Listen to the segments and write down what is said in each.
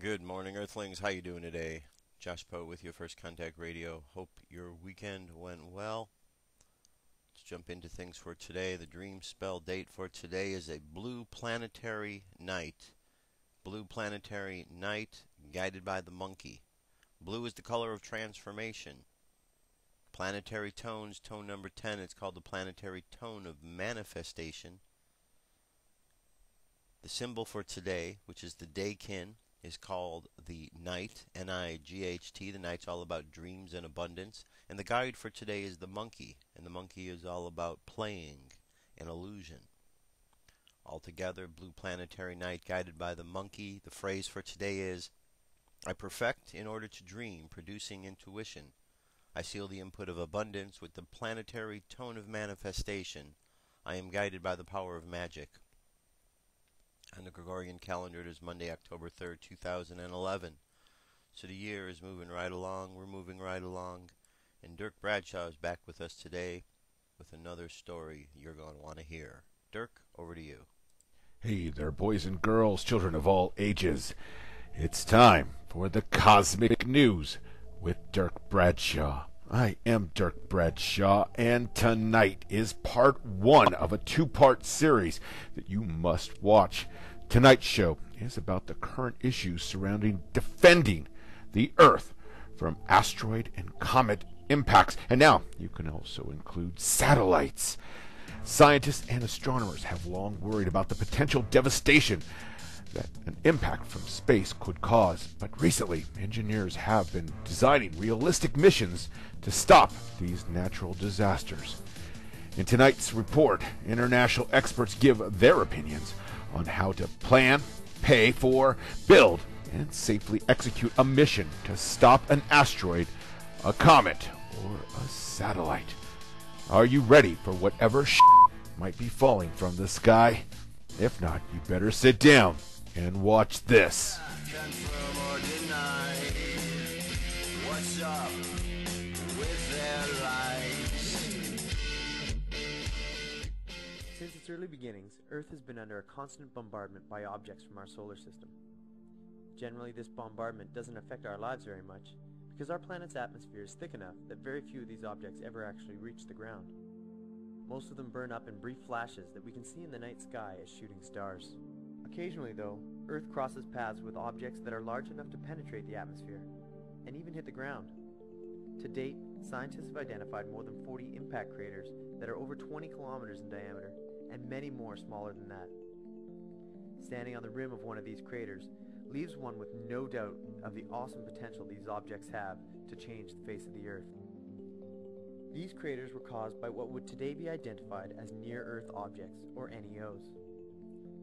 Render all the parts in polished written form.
Good morning, Earthlings. How you doing today? Josh Poe with your First Contact Radio. Hope your weekend went well. Let's jump into things for today. The dream spell date for today is a blue planetary night. Blue planetary night guided by the monkey. Blue is the color of transformation. Planetary tones, tone number 10. It's called the planetary tone of manifestation. The symbol for today, which is the Daykin, is called the Night, N-I-G-H-T. The Night's all about dreams and abundance. And the guide for today is the monkey, and the monkey is all about playing an illusion. Altogether, blue planetary night guided by the monkey. The phrase for today is, I perfect in order to dream, producing intuition. I seal the input of abundance with the planetary tone of manifestation. I am guided by the power of magic. On the Gregorian calendar, it is Monday, October 3rd, 2011. So the year is moving right along. We're moving right along. And Dirk Bradshaw is back with us today with another story you're going to want to hear. Dirk, over to you. Hey there, boys and girls, children of all ages. It's time for the Cosmic News with Dirk Bradshaw. I am Dirk Bradshaw, and tonight is part one of a two-part series that you must watch. Tonight's show is about the current issues surrounding defending the Earth from asteroid and comet impacts. And now you can also include satellites. Scientists and astronomers have long worried about the potential devastation that an impact from space could cause, but recently engineers have been designing realistic missions to stop these natural disasters. In tonight's report, international experts give their opinions on how to plan, pay for, build, and safely execute a mission to stop an asteroid, a comet, or a satellite. Are you ready for whatever might be falling from the sky? If not, you better sit down and watch this. Confirm or deny what's up with their lives. Since its early beginnings, Earth has been under a constant bombardment by objects from our solar system. Generally, this bombardment doesn't affect our lives very much, because our planet's atmosphere is thick enough that very few of these objects ever actually reach the ground. Most of them burn up in brief flashes that we can see in the night sky as shooting stars. Occasionally, though, Earth crosses paths with objects that are large enough to penetrate the atmosphere, and even hit the ground. To date, scientists have identified more than 40 impact craters that are over 20 kilometers in diameter, and many more smaller than that. Standing on the rim of one of these craters leaves one with no doubt of the awesome potential these objects have to change the face of the Earth. These craters were caused by what would today be identified as near-Earth objects, or NEOs.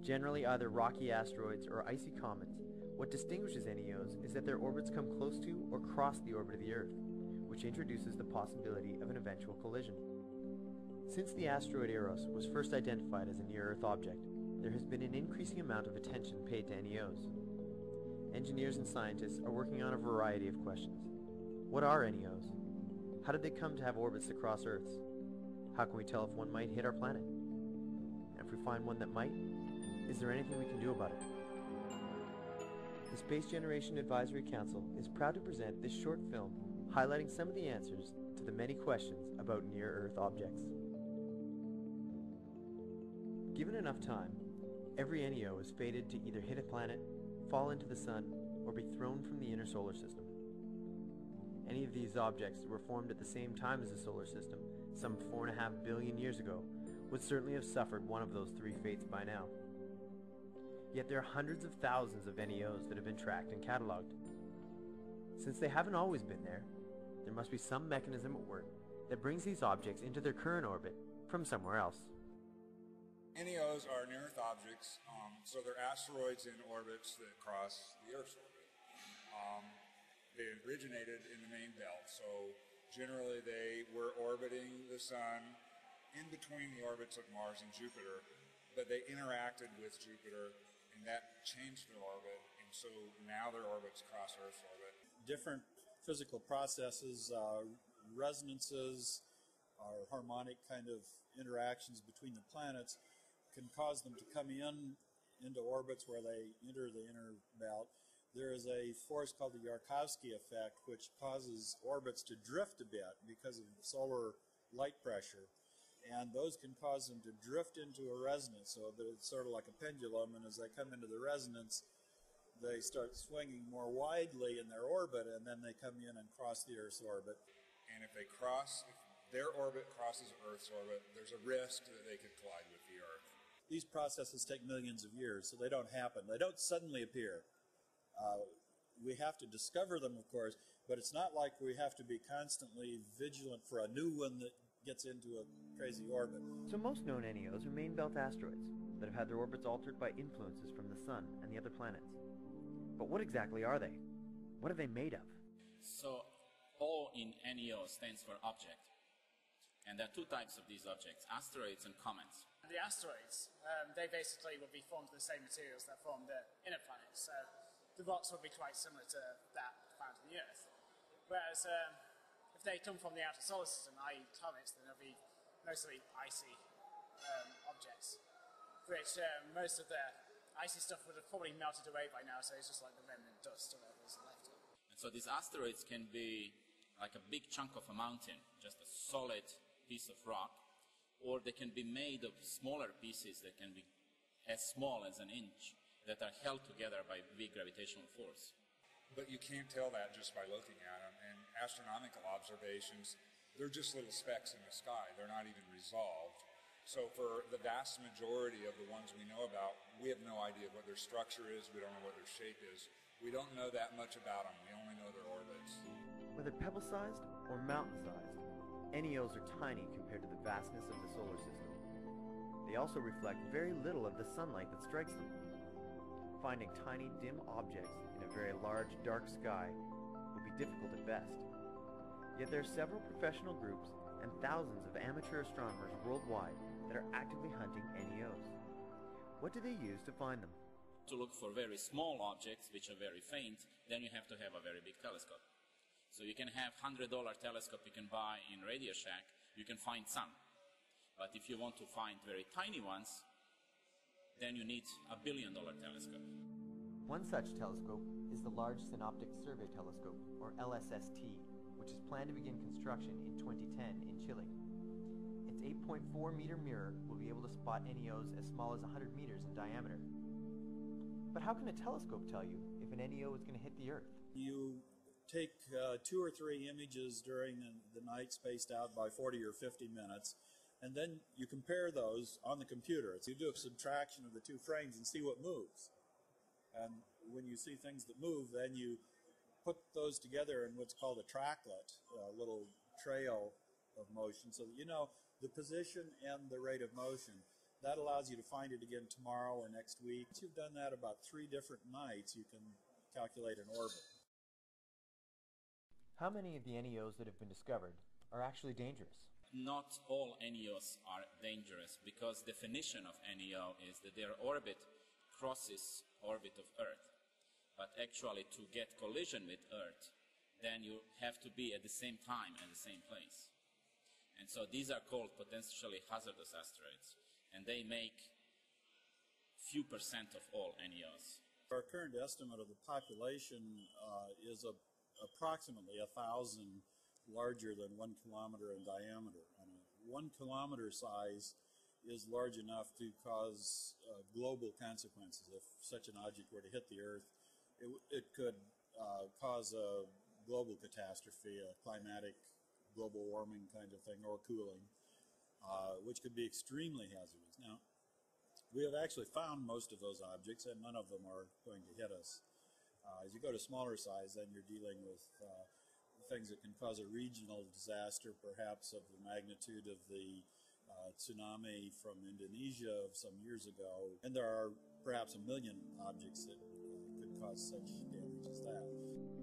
Generally either rocky asteroids or icy comets, what distinguishes NEOs is that their orbits come close to or cross the orbit of the Earth, which introduces the possibility of an eventual collision. Since the asteroid Eros was first identified as a near-Earth object, there has been an increasing amount of attention paid to NEOs. Engineers and scientists are working on a variety of questions. What are NEOs? How did they come to have orbits that cross Earth's? How can we tell if one might hit our planet? And if we find one that might, is there anything we can do about it? The Space Generation Advisory Council is proud to present this short film highlighting some of the answers to the many questions about near-Earth objects. Given enough time, every NEO is fated to either hit a planet, fall into the sun, or be thrown from the inner solar system. Any of these objects that were formed at the same time as the solar system, some 4.5 billion years ago, would certainly have suffered one of those three fates by now. Yet there are hundreds of thousands of NEOs that have been tracked and cataloged. Since they haven't always been there, there must be some mechanism at work that brings these objects into their current orbit from somewhere else. NEOs are near-Earth objects, so they're asteroids in orbits that cross the Earth's orbit. They originated in the main belt, so generally they were orbiting the sun in between the orbits of Mars and Jupiter, but they interacted with Jupiter, and that changed their orbit, and so now their orbits cross Earth's orbit. Different physical processes, resonances, or harmonic kind of interactions between the planets can cause them to come into orbits where they enter the inner belt. There is a force called the Yarkovsky effect, which causes orbits to drift a bit because of solar light pressure. And those can cause them to drift into a resonance, so that it's sort of like a pendulum, and as they come into the resonance, they start swinging more widely in their orbit, and then they come in and cross the Earth's orbit. And if their orbit crosses Earth's orbit, there's a risk that they could collide with the Earth. These processes take millions of years, so they don't happen. They don't suddenly appear. We have to discover them, of course, but it's not like we have to be constantly vigilant for a new one that gets into a crazy orbit. So most known NEOs are main belt asteroids that have had their orbits altered by influences from the Sun and the other planets. But what exactly are they? What are they made of? So O in NEO stands for object. And there are two types of these objects, asteroids and comets. The asteroids, they basically would be formed of the same materials that form the inner planets. So the rocks would be quite similar to that found in the Earth. Whereas if they come from the outer solar system, i.e. comets, then they'll be mostly icy objects, which most of the icy stuff would have probably melted away by now, so it's just like the remnant dust or whatever's left of it. And so these asteroids can be like a big chunk of a mountain, just a solid piece of rock, or they can be made of smaller pieces that can be as small as an inch, that are held together by big gravitational force. But you can't tell that just by looking at them. And astronomical observations, they're just little specks in the sky. They're not even resolved. So for the vast majority of the ones we know about, we have no idea what their structure is. We don't know what their shape is. We don't know that much about them. We only know their orbits. Whether pebble-sized or mountain-sized, NEOs are tiny compared to the vastness of the solar system. They also reflect very little of the sunlight that strikes them. Finding tiny, dim objects in a very large, dark sky would be difficult at best. Yet there are several professional groups and thousands of amateur astronomers worldwide that are actively hunting NEOs. What do they use to find them? To look for very small objects, which are very faint, then you have to have a very big telescope. So you can have $100 telescope you can buy in Radio Shack, you can find some. But if you want to find very tiny ones, then you need a $1 billion telescope. One such telescope is the Large Synoptic Survey Telescope, or LSST, which is planned to begin construction in 2010 in Chile. Its 8.4-meter mirror will be able to spot NEOs as small as 100 meters in diameter. But how can a telescope tell you if an NEO is going to hit the Earth? You take 2 or 3 images during the night spaced out by 40 or 50 minutes, and then you compare those on the computer. So you do a subtraction of the 2 frames and see what moves. And when you see things that move, then you put those together in what's called a tracklet, a little trail of motion, so that you know the position and the rate of motion. That allows you to find it again tomorrow or next week. Once you've done that about 3 different nights, you can calculate an orbit. How many of the NEOs that have been discovered are actually dangerous? Not all NEOs are dangerous, because definition of NEO is that their orbit crosses orbit of Earth. But actually, to get collision with Earth, then you have to be at the same time at the same place. And so these are called potentially hazardous asteroids, and they make few percent of all NEOs. Our current estimate of the population is approximately 1,000 larger than 1 kilometer in diameter. And a 1 kilometer size is large enough to cause global consequences. If such an object were to hit the Earth, it could cause a global catastrophe, a climatic global warming kind of thing, or cooling, which could be extremely hazardous. Now, we have actually found most of those objects, and none of them are going to hit us. As you go to smaller size, then you're dealing with things that can cause a regional disaster, perhaps of the magnitude of the tsunami from Indonesia of some years ago. And there are perhaps 1 million objects that could cause such damage as that.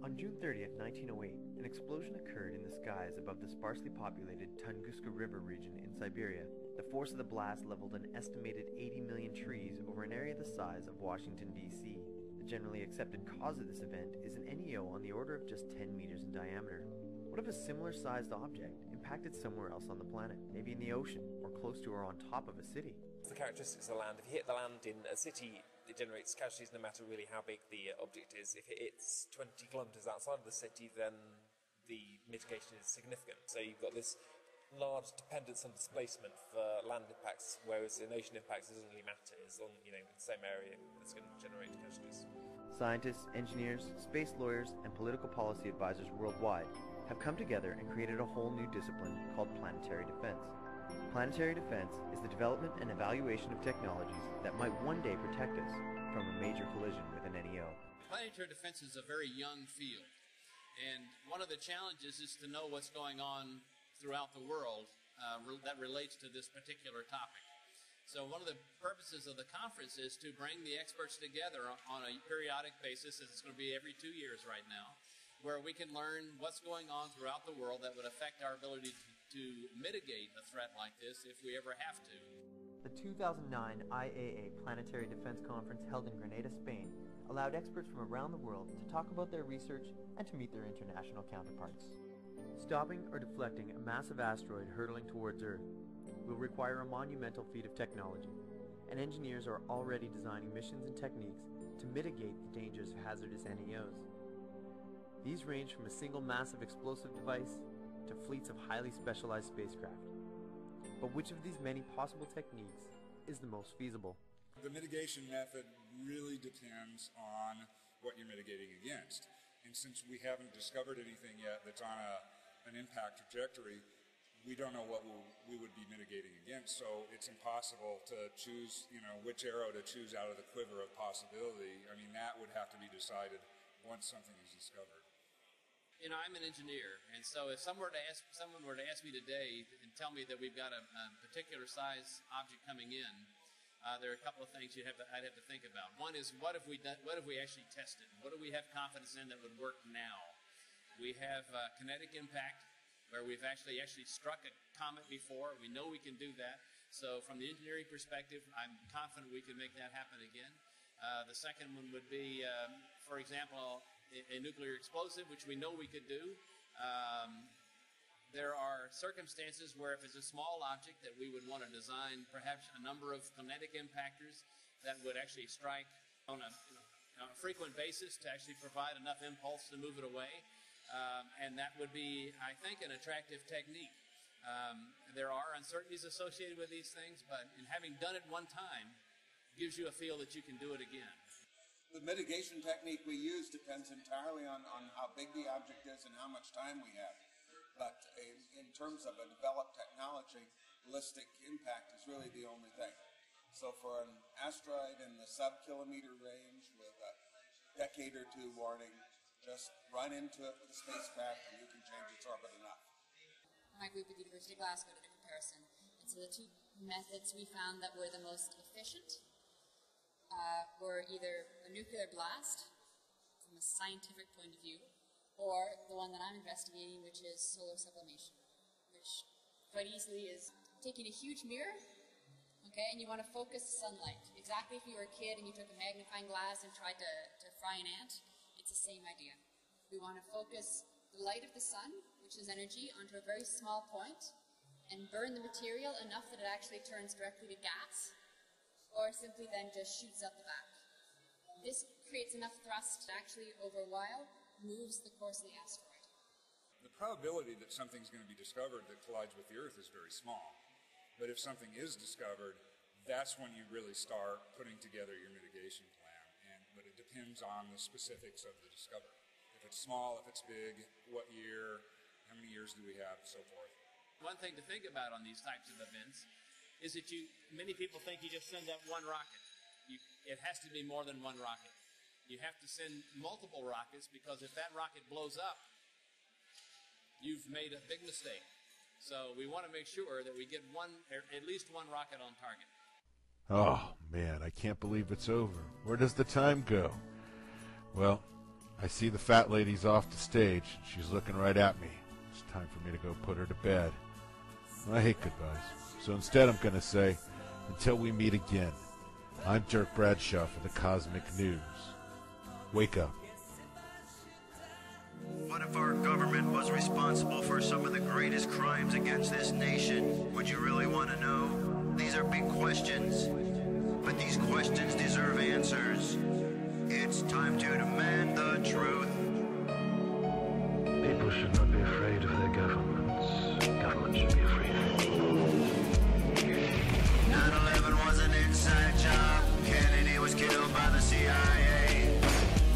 On June 30th, 1908, an explosion occurred in the skies above the sparsely populated Tunguska River region in Siberia. The force of the blast leveled an estimated 80 million trees over an area the size of Washington, D.C. The generally accepted cause of this event is an NEO on the order of just 10 meters in diameter. What if a similar-sized object impacted somewhere else on the planet, maybe in the ocean, or close to or on top of a city? The characteristics of the land. If you hit the land in a city, it generates casualties no matter really how big the object is. If it's 20 kilometres outside of the city, then the mitigation is significant. So you've got this large dependence on displacement for land impacts, whereas in ocean impacts it doesn't really matter. As long, in the same area, it's going to generate casualties. Scientists, engineers, space lawyers, and political policy advisors worldwide have come together and created a whole new discipline called planetary defense. Planetary defense is the development and evaluation of technologies that might one day protect us from a major collision with an NEO. Planetary defense is a very young field, and one of the challenges is to know what's going on throughout the world that relates to this particular topic. So one of the purposes of the conference is to bring the experts together on a periodic basis, as it's going to be every 2 years right now, where we can learn what's going on throughout the world that would affect our ability to mitigate a threat like this if we ever have to. The 2009 IAA Planetary Defense Conference held in Granada, Spain, allowed experts from around the world to talk about their research and to meet their international counterparts. Stopping or deflecting a massive asteroid hurtling towards Earth will require a monumental feat of technology, and engineers are already designing missions and techniques to mitigate the dangers of hazardous NEOs. These range from a single massive explosive device to fleets of highly specialized spacecraft. But which of these many possible techniques is the most feasible? The mitigation method really depends on what you're mitigating against. And since we haven't discovered anything yet that's on an impact trajectory, we don't know what we would be mitigating against. So it's impossible to choose, which arrow to choose out of the quiver of possibility. I mean, that would have to be decided once something is discovered. I'm an engineer, and so if someone were to ask me today and tell me that we've got a particular size object coming in, there are a couple of things I'd have to think about. One is, what if we actually tested? What do we have confidence in that would work now? We have kinetic impact, where we've actually struck a comet before. We know we can do that. So from the engineering perspective, I'm confident we can make that happen again. The second one would be, for example, a nuclear explosive, which we know we could do. There are circumstances where if it's a small object that we would want to design perhaps a number of kinetic impactors that would actually strike on a frequent basis to actually provide enough impulse to move it away. And that would be, I think, an attractive technique. There are uncertainties associated with these things, but in having done it one time, gives you a feel that you can do it again. The mitigation technique we use depends entirely on how big the object is and how much time we have. But in terms of a developed technology, ballistic impact is really the only thing. So for an asteroid in the sub-kilometer range with a decade or two warning, just run into it with a spacecraft and you can change its orbit enough. My group at the University of Glasgow did a comparison. And so the two methods we found that were the most efficient were either a nuclear blast, from a scientific point of view, or the one that I'm investigating, which is solar sublimation, which quite easily is taking a huge mirror, okay, and you want to focus the sunlight. Exactly if you were a kid and you took a magnifying glass and tried to fry an ant, it's the same idea. We want to focus the light of the sun, which is energy, onto a very small point and burn the material enough that it actually turns directly to gas, or simply then just shoots out the back. This creates enough thrust to actually, over a while, moves the course of the asteroid. The probability that something's going to be discovered that collides with the Earth is very small. But if something is discovered, that's when you really start putting together your mitigation plan. But it depends on the specifics of the discovery. If it's small, if it's big, what year, how many years do we have, so forth. One thing to think about on these types of events is that many people think you just send up one rocket. It has to be more than one rocket. You have to send multiple rockets, because if that rocket blows up, you've made a big mistake. So we want to make sure that we get at least one rocket on target. Oh, man, I can't believe it's over. Where does the time go? Well, I see the fat lady's off the stage. She's looking right at me. It's time for me to go put her to bed. I hate goodbyes. So instead I'm going to say, until we meet again, I'm Dirk Bradshaw for the Cosmic News. Wake up. What if our government was responsible for some of the greatest crimes against this nation? Would you really want to know? These are big questions, but these questions deserve answers. It's time to demand the truth. People should not be afraid of their governments. Government should be afraid of people. 9/11 was an inside job. Kennedy was killed by the CIA.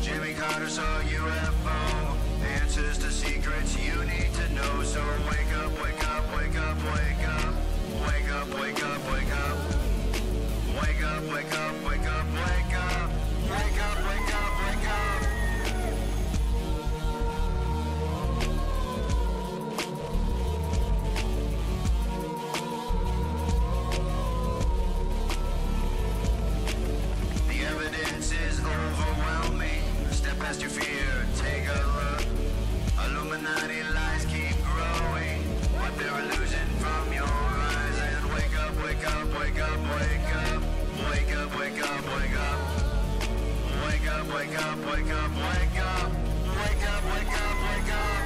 Jimmy Carter saw a UFO. Answers to secrets you need to know. So wake up, wake up, wake up, wake up. Wake up, wake up, wake up. Wake up, wake up, wake up, wake up. Wake up, wake up, wake up. The evidence is overwhelming. Step past your fear, take a look. Illuminati lies keep growing. What they're losing from your eyes. And wake up, wake up, wake up, wake up. Wake up, wake up, wake up. Wake up, wake up, wake up, wake up. Wake up, wake up, wake up.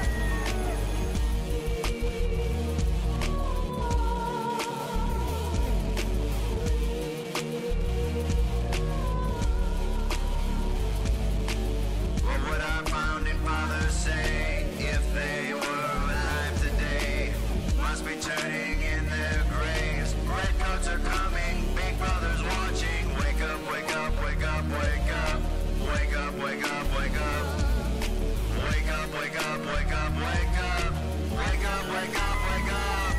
What would our founding fathers say if they were alive today? Must be turning in their graves. Redcoats are coming, Big Brother's watching. Wake up, wake up, wake up, wake up. Wake up, wake up, wake up. Wake up, wake up, wake up, wake up. Wake up, wake up, wake up.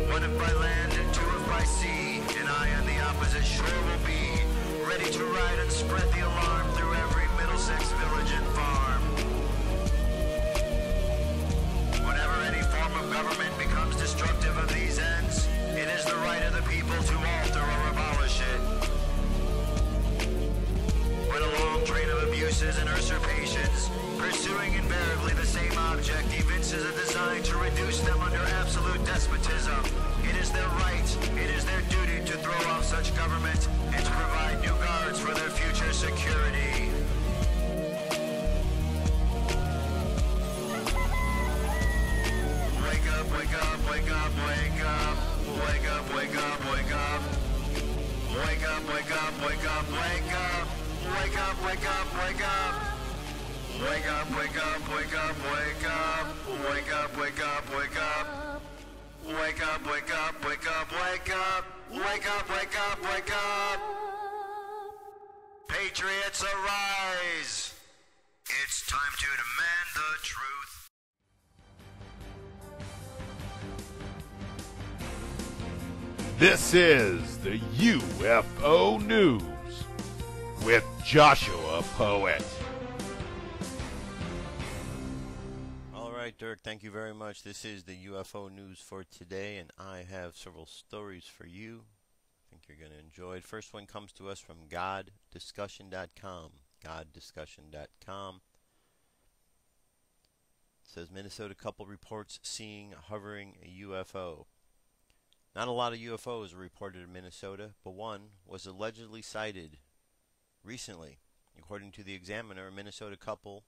One if by land and two if by sea, and I on the opposite shore will be ready to ride and spread the alarm through every Middlesex village and farm. Whenever any form of government becomes destructive of these ends, it is the right of the people to alter or abolish it. When a long train of abuses and usurpations, pursuing invariably the same object, evinces a design to reduce them under absolute despotism, it is their right, it is their duty to throw off such government and to provide new guards for their future security. Wake up, wake up, wake up, wake up. Wake up, wake up, wake up. Wake up, wake up, wake up, wake up. Wake up, wake up, wake up. Wake up, wake up, wake up, wake up. Wake up, wake up, wake up. Wake up, wake up, wake up, wake up. Wake up, wake up, wake up. Patriots arise. It's time to demand the truth. This is the UFO News with Joshua Poet. All right, Dirk, thank you very much. This is the UFO News for today, and I have several stories for you. I think you're going to enjoy it. First one comes to us from GodDiscussion.com. GodDiscussion.com. It says Minnesota couple reports seeing hovering UFO. Not a lot of UFOs were reported in Minnesota, but one was allegedly sighted recently. According to the Examiner, a Minnesota couple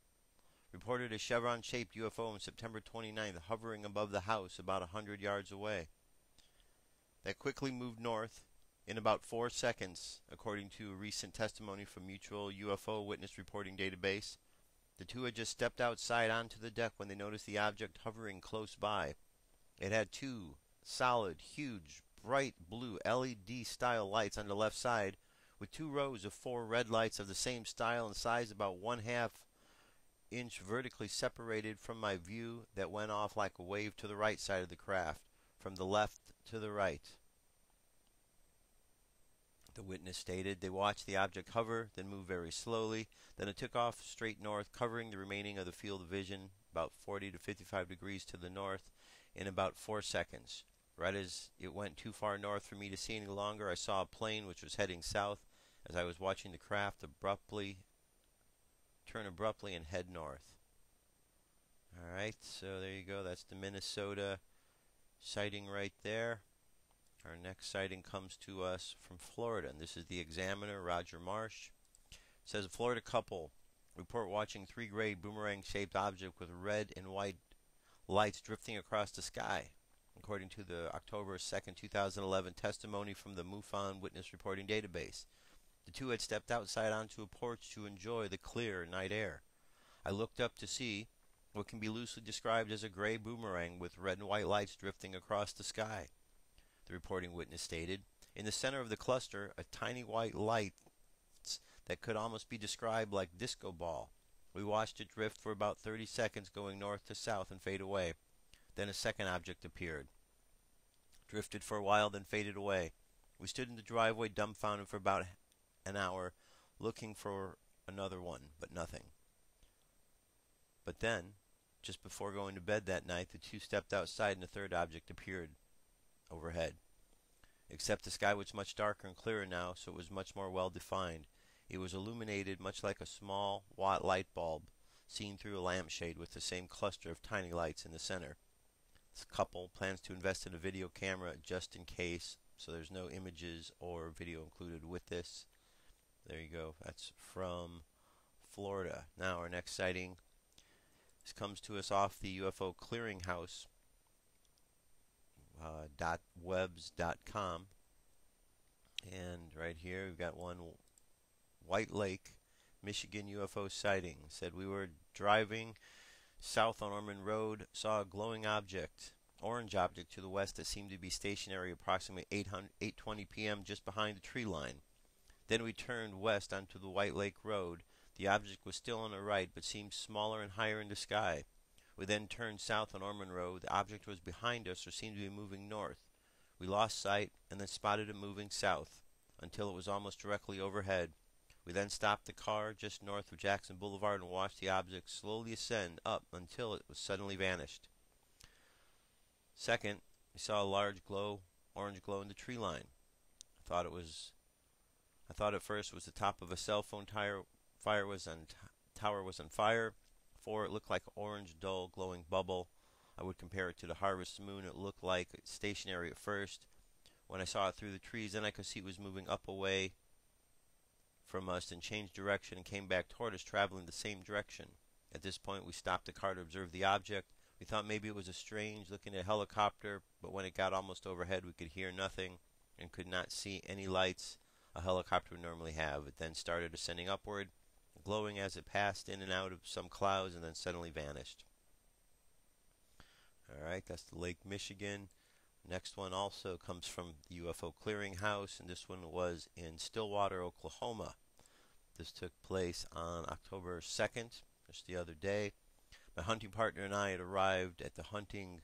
reported a chevron-shaped UFO on September 29th hovering above the house about 100 yards away. That quickly moved north in about 4 seconds, according to recent testimony from Mutual UFO Witness Reporting Database. The two had just stepped outside onto the deck when they noticed the object hovering close by. It had two solid, huge, bright blue LED-style lights on the left side, with 2 rows of 4 red lights of the same style and size about 1/2 inch vertically separated from my view that went off like a wave to the right side of the craft, from the left to the right. The witness stated they watched the object hover, then move very slowly, then it took off straight north, covering the remaining of the field of vision, about 40 to 55 degrees to the north, in about 4 seconds. Right as it went too far north for me to see any longer, I saw a plane which was heading south. As I was watching the craft abruptly turn abruptly and head north. Alright, so there you go. That's the Minnesota sighting right there. Our next sighting comes to us from Florida, and this is the Examiner, Roger Marsh. It says a Florida couple report watching 3 gray boomerang-shaped object with red and white lights drifting across the sky, according to the October 2nd, 2011 testimony from the MUFON Witness Reporting Database. The two had stepped outside onto a porch to enjoy the clear night air. I looked up to see what can be loosely described as a gray boomerang with red and white lights drifting across the sky. The reporting witness stated, in the center of the cluster, a tiny white light that could almost be described like disco ball. We watched it drift for about 30 seconds going north to south and fade away. Then a second object appeared. Drifted for a while, then faded away. We stood in the driveway dumbfounded for about an hour, looking for another one, but nothing. But then, just before going to bed that night, the two stepped outside and a third object appeared overhead. Except the sky was much darker and clearer now, so it was much more well defined. It was illuminated much like a small watt light bulb seen through a lampshade with the same cluster of tiny lights in the center. This couple plans to invest in a video camera just in case, so there's no images or video included with this. There you go. That's from Florida. Now our next sighting. This comes to us off the UFO Clearinghouse .webs.com, and right here we've got one White Lake, Michigan UFO sighting. Said we were driving south on Ormond Road, saw a glowing object, orange object to the west that seemed to be stationary approximately 8:20 p.m. just behind the tree line. Then we turned west onto the White Lake Road. The object was still on the right, but seemed smaller and higher in the sky. We then turned south on Ormond Road. The object was behind us or seemed to be moving north. We lost sight and then spotted it moving south until it was almost directly overhead. We then stopped the car just north of Jackson Boulevard and watched the object slowly ascend up until it was suddenly vanished. Second, we saw a large orange glow in the tree line. I thought at first it was the top of a cell phone tower was on fire. For it looked like an orange, dull, glowing bubble. I would compare it to the harvest moon. It looked like stationary at first. When I saw it through the trees, then I could see it was moving up away from us and changed direction and came back toward us, traveling the same direction. At this point, we stopped the car to observe the object. We thought maybe it was a strange looking helicopter, but when it got almost overhead, we could hear nothing and could not see any lights a helicopter would normally have. It then started ascending upward, glowing as it passed in and out of some clouds and then suddenly vanished. Alright, that's the Lake Michigan. Next one also comes from the UFO Clearinghouse, and this one was in Stillwater, Oklahoma. This took place on October 2nd, just the other day. My hunting partner and I had arrived at the hunting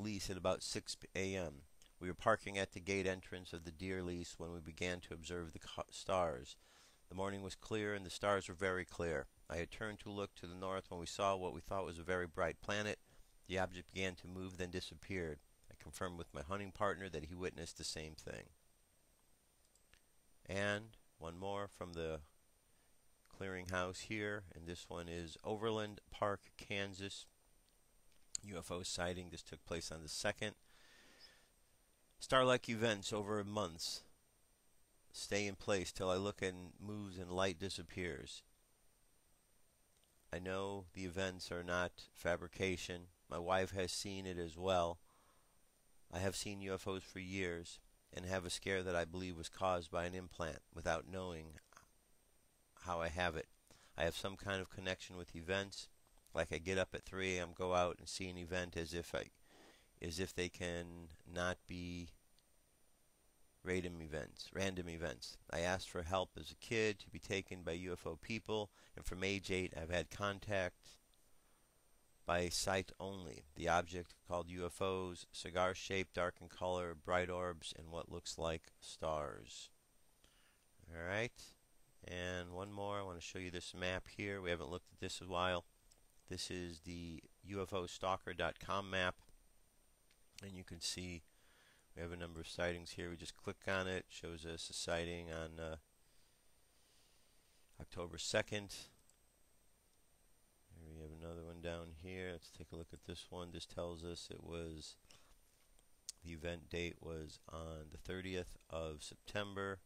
lease at about 6 a.m. We were parking at the gate entrance of the deer lease when we began to observe the stars. The morning was clear and the stars were very clear. I had turned to look to the north when we saw what we thought was a very bright planet. The object began to move, then disappeared. I confirmed with my hunting partner that he witnessed the same thing. And one more from the clearinghouse here, and this one is Overland Park, Kansas. UFO sighting. This took place on the 2nd. Star-like events over months stay in place till I look and moves and light disappears. I know the events are not fabrication. My wife has seen it as well. I have seen UFOs for years and have a scare that I believe was caused by an implant without knowing how I have it. I have some kind of connection with events. Like I get up at 3 a.m., go out and see an event as if they can not be random events. I asked for help as a kid to be taken by UFO people, and from age 8 I've had contact by sight only. The object called UFOs, cigar-shaped, dark in color, bright orbs, and what looks like stars. Alright, and one more. I want to show you this map here. We haven't looked at this in a while. This is the UFOstalker.com map, and you can see we have a number of sightings here. We just click on it, shows us a sighting on October 2nd. Here we have another one down here. Let's take a look at this one. This tells us the event date was on the 30th of September.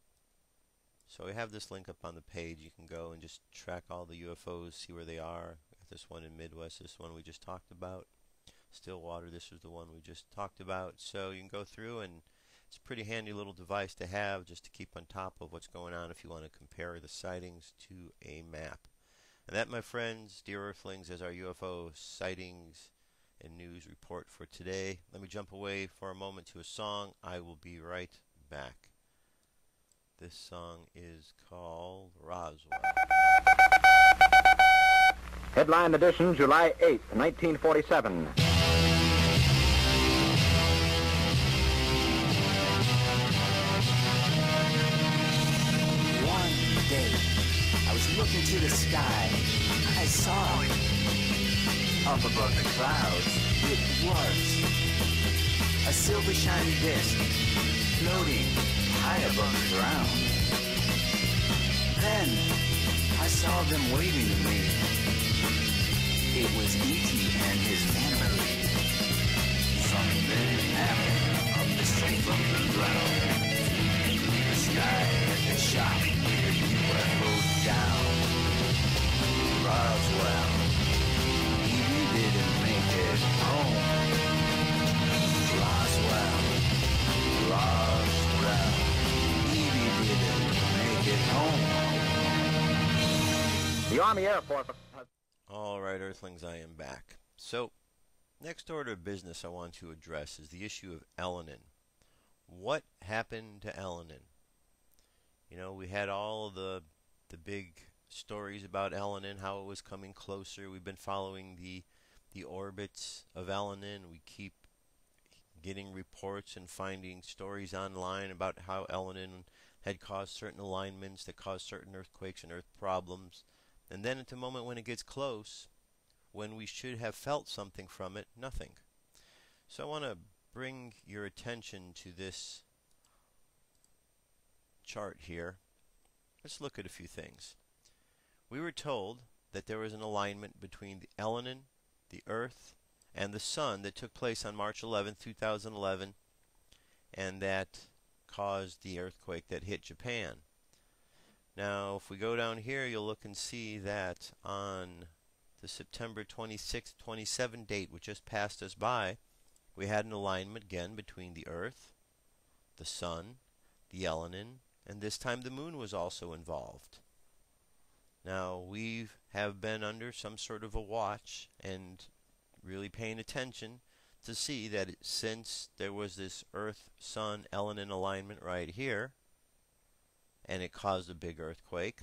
So we have this link up on the page. You can go and just track all the UFOs, see where they are. Got this one in Midwest, this one we just talked about. Stillwater, this was the one we just talked about. So you can go through, and it's a pretty handy little device to have just to keep on top of what's going on if you want to compare the sightings to a map. And that, my friends, dear Earthlings, is our UFO sightings and news report for today. Let me jump away for a moment to a song. I will be right back. This song is called Roswell. Headline edition, July 8th, 1947. One day, I was looking to the sky. I saw up above the clouds. It was a silver shiny disc floating high above the ground. Then I saw them waving to me. It was E.T. and his family. Something happened up the street from the ground. The sky had shot the UFO down. Roswell, he didn't make it home. Roswell, he didn't make it home. The Army Air Force. Alright, Earthlings, I am back. So, next order of business I want to address is the issue of Elenin. What happened to Elenin? You know, we had all the big stories about Elenin, how it was coming closer. We've been following the orbits of Elenin. We keep getting reports and finding stories online about how Elenin had caused certain alignments that caused certain earthquakes and earth problems. And then at the moment when it gets close, when we should have felt something from it, nothing. So I want to bring your attention to this chart here. Let's look at a few things. We were told that there was an alignment between the Elenin, the Earth, and the Sun that took place on March 11, 2011, and that caused the earthquake that hit Japan. Now, if we go down here, you'll look and see that on the September 26, 27 date, which just passed us by, we had an alignment again between the Earth, the Sun, the Elenin, and this time the Moon was also involved. Now, we have been under some sort of a watch and really paying attention to see that since there was this Earth-Sun-Elenin alignment right here, and it caused a big earthquake,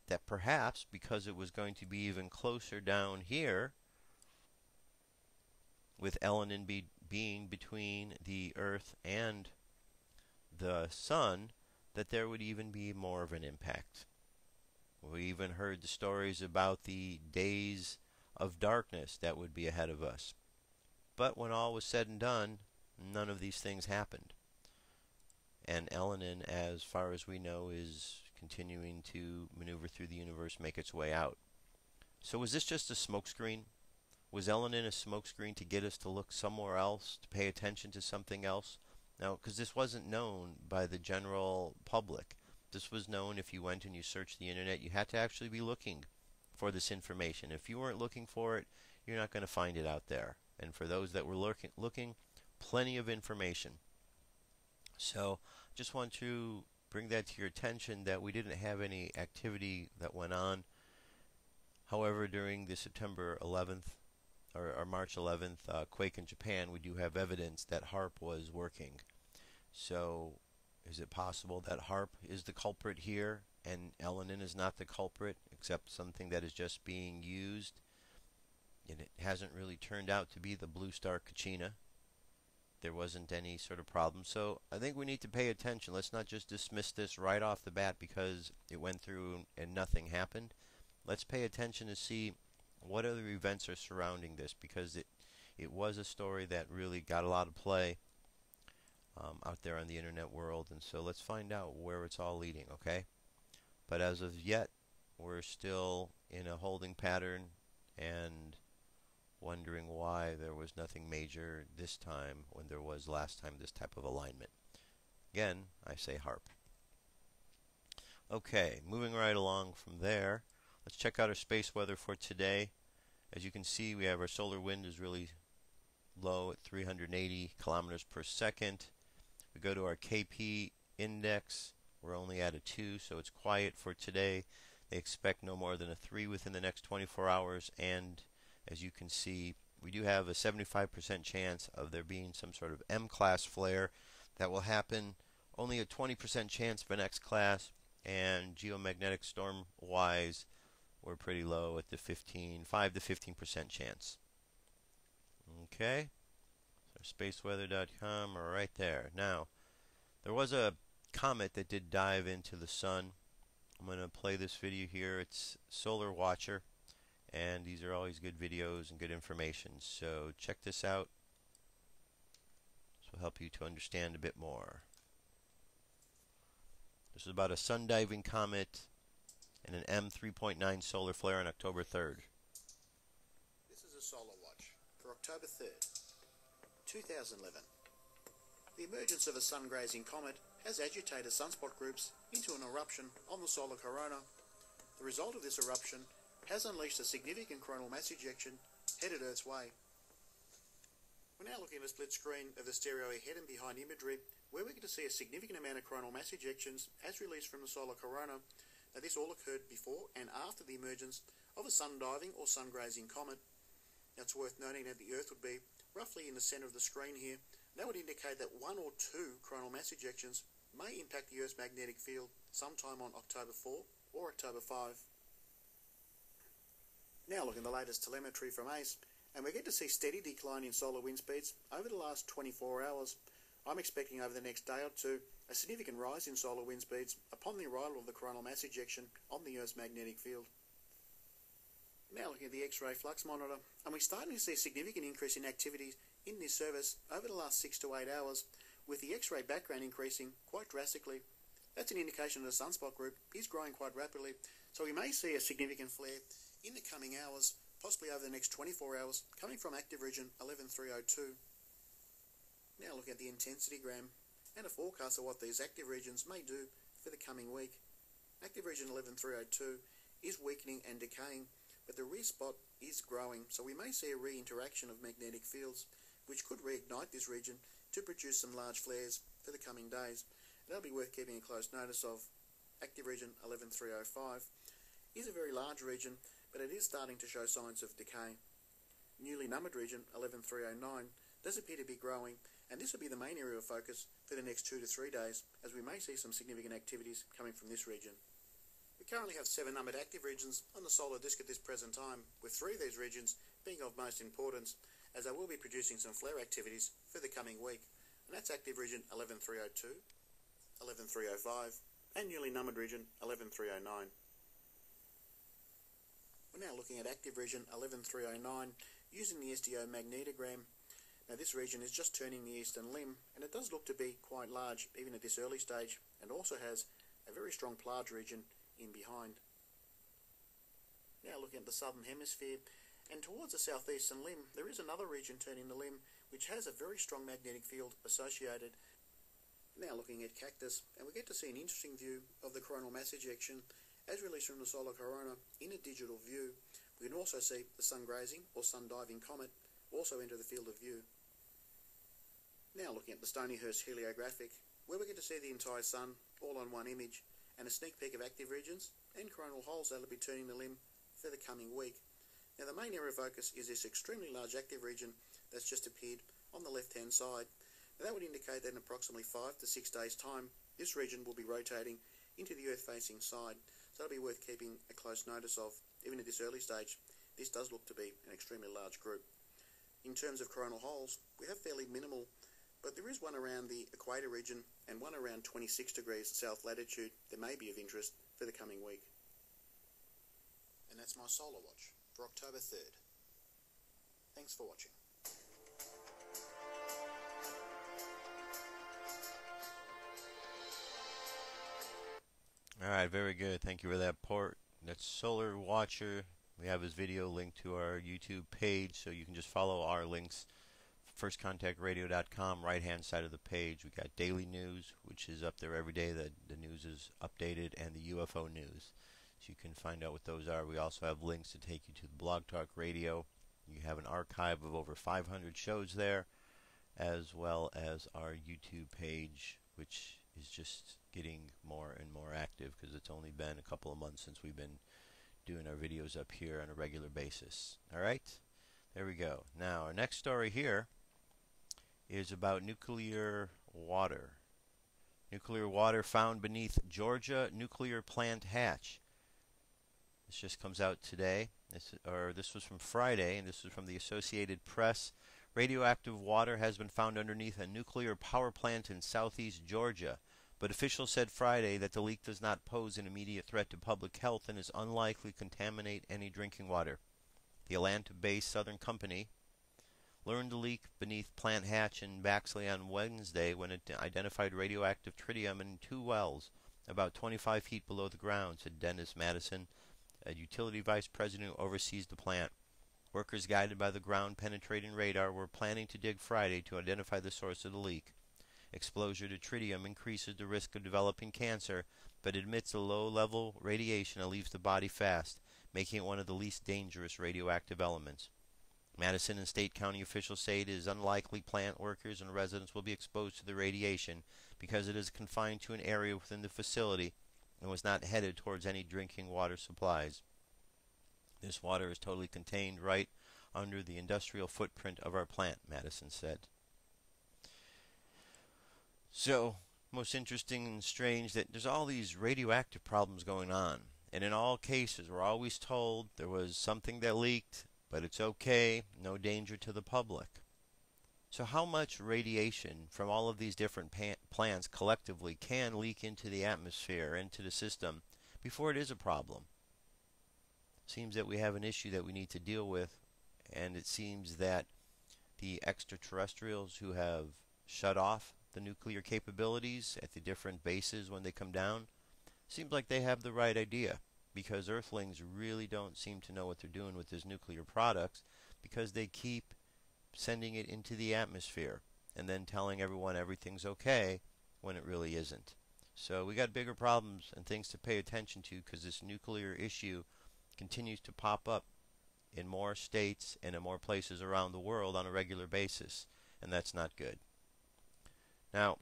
that perhaps because it was going to be even closer down here, with Elenin being between the Earth and the Sun, that there would even be more of an impact. We even heard the stories about the days of darkness that would be ahead of us. But when all was said and done, none of these things happened. And Elenin, as far as we know, is continuing to maneuver through the universe, make its way out. So was this just a smokescreen? Was Elenin a smokescreen to get us to look somewhere else, to pay attention to something else? Now, because this wasn't known by the general public. This was known if you went and you searched the internet. You had to actually be looking for this information. If you weren't looking for it, you're not going to find it out there. And for those that were looking, plenty of information. So, just want to bring that to your attention that we didn't have any activity that went on. However, during the September 11th or March 11th quake in Japan, we do have evidence that HARP was working. So, is it possible that HARP is the culprit here and Elenin is not the culprit, except something that is just being used? And it hasn't really turned out to be the Blue Star Kachina. There wasn't any sort of problem. So I think we need to pay attention. Let's not just dismiss this right off the bat because it went through and nothing happened. Let's pay attention to see what other events are surrounding this, because it was a story that really got a lot of play out there on the internet world. And so let's find out where it's all leading, okay? But as of yet, we're still in a holding pattern and wondering why there was nothing major this time when there was last time this type of alignment. Again, I say HARP. Okay, moving right along from there, let's check out our space weather for today. As you can see, we have our solar wind is really low at 380 kilometers per second. We go to our KP index, we're only at a 2, so it's quiet for today. They expect no more than a 3 within the next 24 hours, and as you can see, we do have a 75% chance of there being some sort of M-class flare that will happen, only a 20% chance of an X-class, and geomagnetic storm-wise, we're pretty low at the 5 to 15% chance. Okay, so spaceweather.com are right there. Now, there was a comet that did dive into the sun. I'm going to play this video here. It's Solar Watcher, and these are always good videos and good information. So check this out. This will help you to understand a bit more. This is about a sun diving comet and an M3.9 solar flare on October 3rd. This is a solar watch for October 3rd, 2011. The emergence of a sun-grazing comet has agitated sunspot groups into an eruption on the solar corona. The result of this eruption has unleashed a significant coronal mass ejection headed Earth's way. We're now looking at a split screen of the stereo ahead and behind imagery, where we get to see a significant amount of coronal mass ejections as released from the solar corona. Now, this all occurred before and after the emergence of a sun-diving or sun-grazing comet. Now, it's worth noting that the Earth would be roughly in the centre of the screen here. That would indicate that 1 or 2 coronal mass ejections may impact the Earth's magnetic field sometime on October 4 or October 5. Now look at the latest telemetry from ACE, and we get to see steady decline in solar wind speeds over the last 24 hours. I'm expecting over the next day or two a significant rise in solar wind speeds upon the arrival of the coronal mass ejection on the Earth's magnetic field. Now looking at the X-ray flux monitor, and we're starting to see a significant increase in activity in this service over the last 6 to 8 hours, with the X-ray background increasing quite drastically. That's an indication that the sunspot group is growing quite rapidly, so we may see a significant flare in the coming hours, possibly over the next 24 hours, coming from active region 11302. Now look at the intensity gram and a forecast of what these active regions may do for the coming week. Active region 11302 is weakening and decaying, but the rear spot is growing, so we may see a re-interaction of magnetic fields, which could reignite this region to produce some large flares for the coming days. That'll be worth keeping a close notice of. Active region 11305 is a very large region, but it is starting to show signs of decay. Newly numbered region 11309 does appear to be growing, and this will be the main area of focus for the next 2 to 3 days, as we may see some significant activities coming from this region. We currently have 7 numbered active regions on the solar disk at this present time, with 3 of these regions being of most importance, as they will be producing some flare activities for the coming week, and that's active region 11302, 11305, and newly numbered region 11309. We're now looking at active region 11309 using the SDO magnetogram. Now this region is just turning the eastern limb, and it does look to be quite large even at this early stage, and also has a very strong plage region in behind. Now looking at the southern hemisphere, and towards the southeastern limb there is another region turning the limb which has a very strong magnetic field associated. Now looking at Cactus, and we get to see an interesting view of the coronal mass ejection as released from the solar corona in a digital view. We can also see the sun-grazing or sun-diving comet also enter the field of view. Now looking at the Stonyhurst heliographic, where we get to see the entire sun all on one image, and a sneak peek of active regions and coronal holes that will be turning the limb for the coming week. Now the main area of focus is this extremely large active region that's just appeared on the left-hand side. Now that would indicate that in approximately 5 to 6 days' time, this region will be rotating into the Earth-facing side. So that'll be worth keeping a close notice of. Even at this early stage, this does look to be an extremely large group. In terms of coronal holes, we have fairly minimal, but there is one around the equator region and one around 26 degrees south latitude that may be of interest for the coming week. And that's my solar watch for October 3rd. Thanks for watching. Alright, very good. Thank you for that report. That's Solar Watcher. We have his video linked to our YouTube page, so you can just follow our links. FirstContactRadio.com, right-hand side of the page. We got daily news, which is up there every day. The news is updated, and the UFO news. So you can find out what those are. We also have links to take you to the Blog Talk Radio. You have an archive of over 500 shows there, as well as our YouTube page, which is just getting more and more active because it's only been a couple of months since we've been doing our videos up here on a regular basis. All right, there we go. Now, our next story here is about nuclear water. Nuclear water found beneath Georgia nuclear plant hatch. This just comes out today. This was from Friday, and this was from the Associated Press. Radioactive water has been found underneath a nuclear power plant in southeast Georgia, but officials said Friday that the leak does not pose an immediate threat to public health and is unlikely to contaminate any drinking water. The Atlanta-based Southern Company learned the leak beneath Plant Hatch in Baxley on Wednesday when it identified radioactive tritium in 2 wells about 25 feet below the ground, said Dennis Madison, a utility vice president who oversees the plant. Workers guided by the ground-penetrating radar were planning to dig Friday to identify the source of the leak. Exposure to tritium increases the risk of developing cancer, but emits a low-level radiation that leaves the body fast, making it one of the least dangerous radioactive elements. Madison and state county officials say it is unlikely plant workers and residents will be exposed to the radiation because it is confined to an area within the facility and was not headed towards any drinking water supplies. This water is totally contained right under the industrial footprint of our plant, Madison said. So, most interesting and strange that there's all these radioactive problems going on. And in all cases, we're always told there was something that leaked, but it's okay, no danger to the public. So how much radiation from all of these different plants collectively can leak into the atmosphere, into the system, before it is a problem? Seems that we have an issue that we need to deal with, and it seems that the extraterrestrials who have shut off the nuclear capabilities at the different bases when they come down, seems like they have the right idea, because Earthlings really don't seem to know what they're doing with this nuclear products, because they keep sending it into the atmosphere and then telling everyone everything's okay when it really isn't. So we got bigger problems and things to pay attention to, because this nuclear issue continues to pop up in more states and in more places around the world on a regular basis, and that's not good. Now,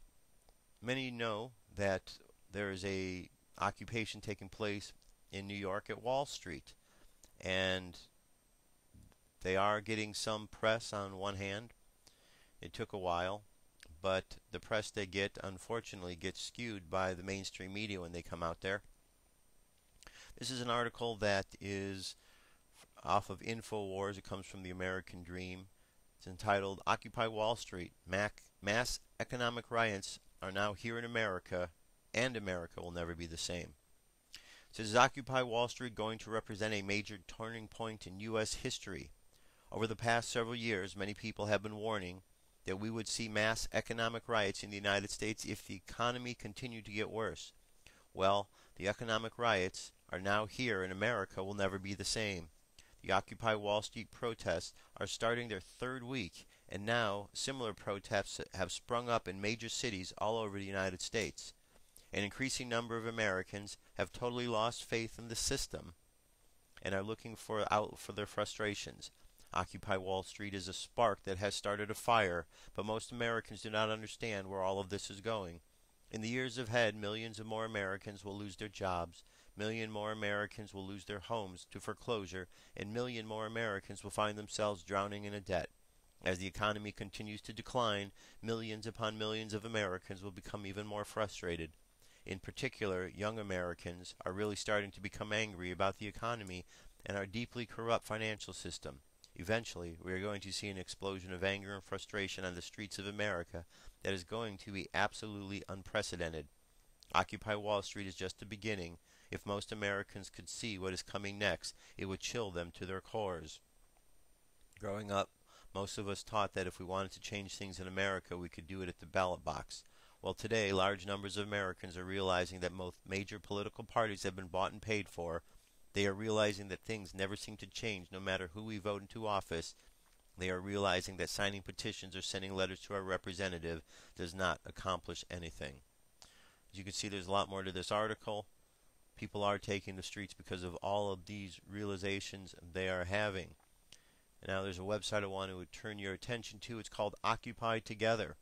many know that there is a occupation taking place in New York at Wall Street, and they are getting some press on one hand. It took a while, but the press they get, unfortunately, gets skewed by the mainstream media when they come out there. This is an article that is off of InfoWars. It comes from the American Dream. It's entitled, Occupy Wall Street. Mass economic riots are now here in America, and America will never be the same. It says, is Occupy Wall Street going to represent a major turning point in U.S. history? Over the past several years, many people have been warning that we would see mass economic riots in the United States if the economy continued to get worse. Well, the economic riots are now here, and America will never be the same. The Occupy Wall Street protests are starting their 3rd week, and now similar protests have sprung up in major cities all over the United States. An increasing number of Americans have totally lost faith in the system and are looking out for their frustrations. Occupy Wall Street is a spark that has started a fire, but most Americans do not understand where all of this is going. In the years ahead, millions of more Americans will lose their jobs, million more Americans will lose their homes to foreclosure, and million more Americans will find themselves drowning in a debt. As the economy continues to decline, millions upon millions of Americans will become even more frustrated. In particular, young Americans are really starting to become angry about the economy and our deeply corrupt financial system. Eventually, we are going to see an explosion of anger and frustration on the streets of America that is going to be absolutely unprecedented. Occupy Wall Street is just the beginning. If most Americans could see what is coming next, it would chill them to their cores. Growing up, most of us taught that if we wanted to change things in America, we could do it at the ballot box. Well, today, large numbers of Americans are realizing that most major political parties have been bought and paid for They are realizing that things never seem to change no matter who we vote into office. They are realizing that signing petitions or sending letters to our representative does not accomplish anything. As you can see, there's a lot more to this article. People are taking the streets because of all of these realizations they are having. And now there's a website I want to turn your attention to. It's called Occupy Together.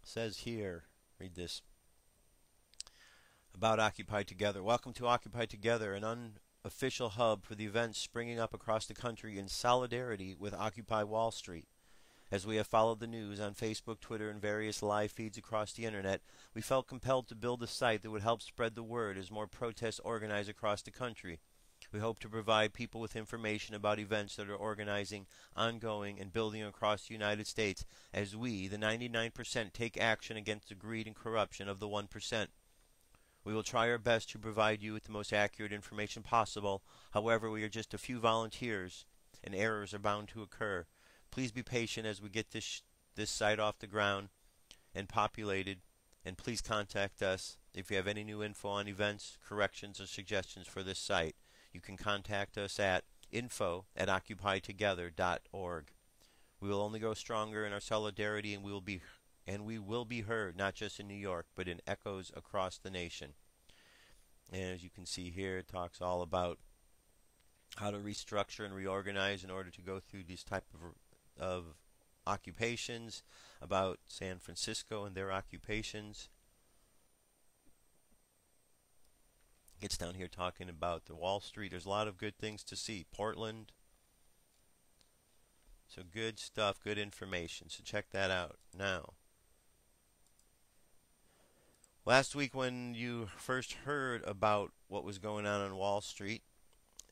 It says here, read this, about Occupy Together. Welcome to Occupy Together, an unofficial hub for the events springing up across the country in solidarity with Occupy Wall Street. As we have followed the news on Facebook, Twitter, and various live feeds across the internet, we felt compelled to build a site that would help spread the word as more protests organize across the country. We hope to provide people with information about events that are organizing, ongoing, and building across the United States as we, the 99%, take action against the greed and corruption of the 1%. We will try our best to provide you with the most accurate information possible. However, we are just a few volunteers, and errors are bound to occur. Please be patient as we get this site off the ground and populated, and please contact us if you have any new info on events, corrections, or suggestions for this site. You can contact us at info@occupytogether.org. We will only grow stronger in our solidarity, and we will be heard not just in New York, but in echoes across the nation. And as you can see here, it talks all about how to restructure and reorganize in order to go through these type of occupations, about San Francisco and their occupations. Gets down here talking about the Wall Street. There's a lot of good things to see. Portland. So good stuff, good information. So check that out. Now, last week when you first heard about what was going on Wall Street,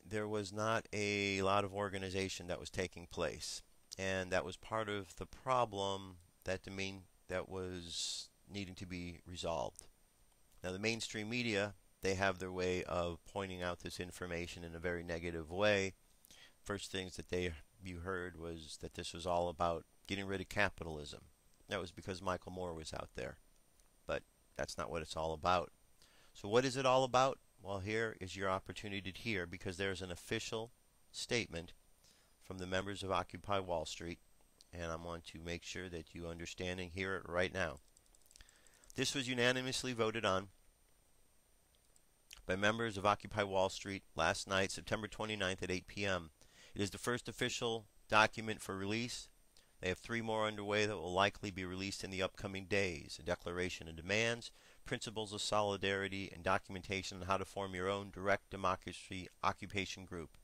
there was not a lot of organization that was taking place. And that was part of the problem that was needing to be resolved. Now, the mainstream media, they have their way of pointing out this information in a very negative way. First things that you heard was that this was all about getting rid of capitalism. That was because Michael Moore was out there. But that's not what it's all about. So what is it all about? Well, here is your opportunity to hear, because there's an official statement from the members of Occupy Wall Street, and I want to make sure that you understand and hear it right now. This was unanimously voted on by members of Occupy Wall Street last night, September 29th at 8 p.m. It is the first official document for release. They have 3 more underway that will likely be released in the upcoming days. A declaration of demands, principles of solidarity, and documentation on how to form your own direct democracy occupation group.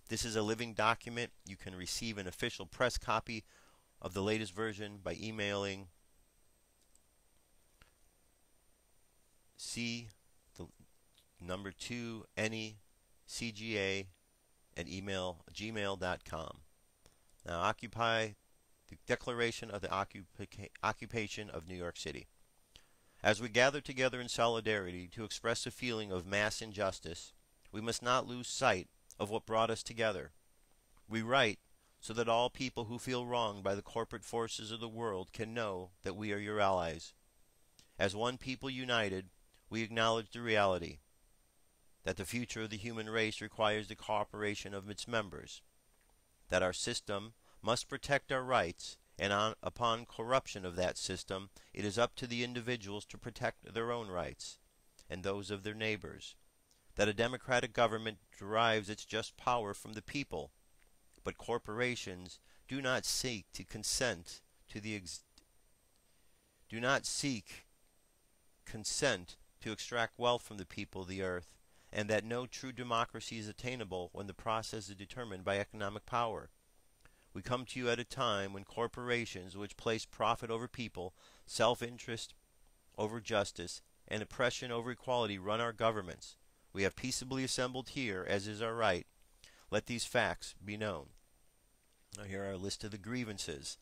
This is a living document. You can receive an official press copy of the latest version by emailing C2NECGA at gmail.com. Now, Occupy, the Declaration of the Occupation of New York City. As we gather together in solidarity to express a feeling of mass injustice, we must not lose sight of what brought us together. We write so that all people who feel wronged by the corporate forces of the world can know that we are your allies. As one people united, we acknowledge the reality that the future of the human race requires the cooperation of its members, that our system must protect our rights, and upon corruption of that system, it is up to the individuals to protect their own rights and those of their neighbors, that a democratic government derives its just power from the people, but corporations do not seek consent to extract wealth from the people of the earth, and that no true democracy is attainable when the process is determined by economic power. We come to you at a time when corporations which place profit over people, self-interest over justice, and oppression over equality run our governments. We have peaceably assembled here, as is our right. Let these facts be known. Now, here are a list of the grievances.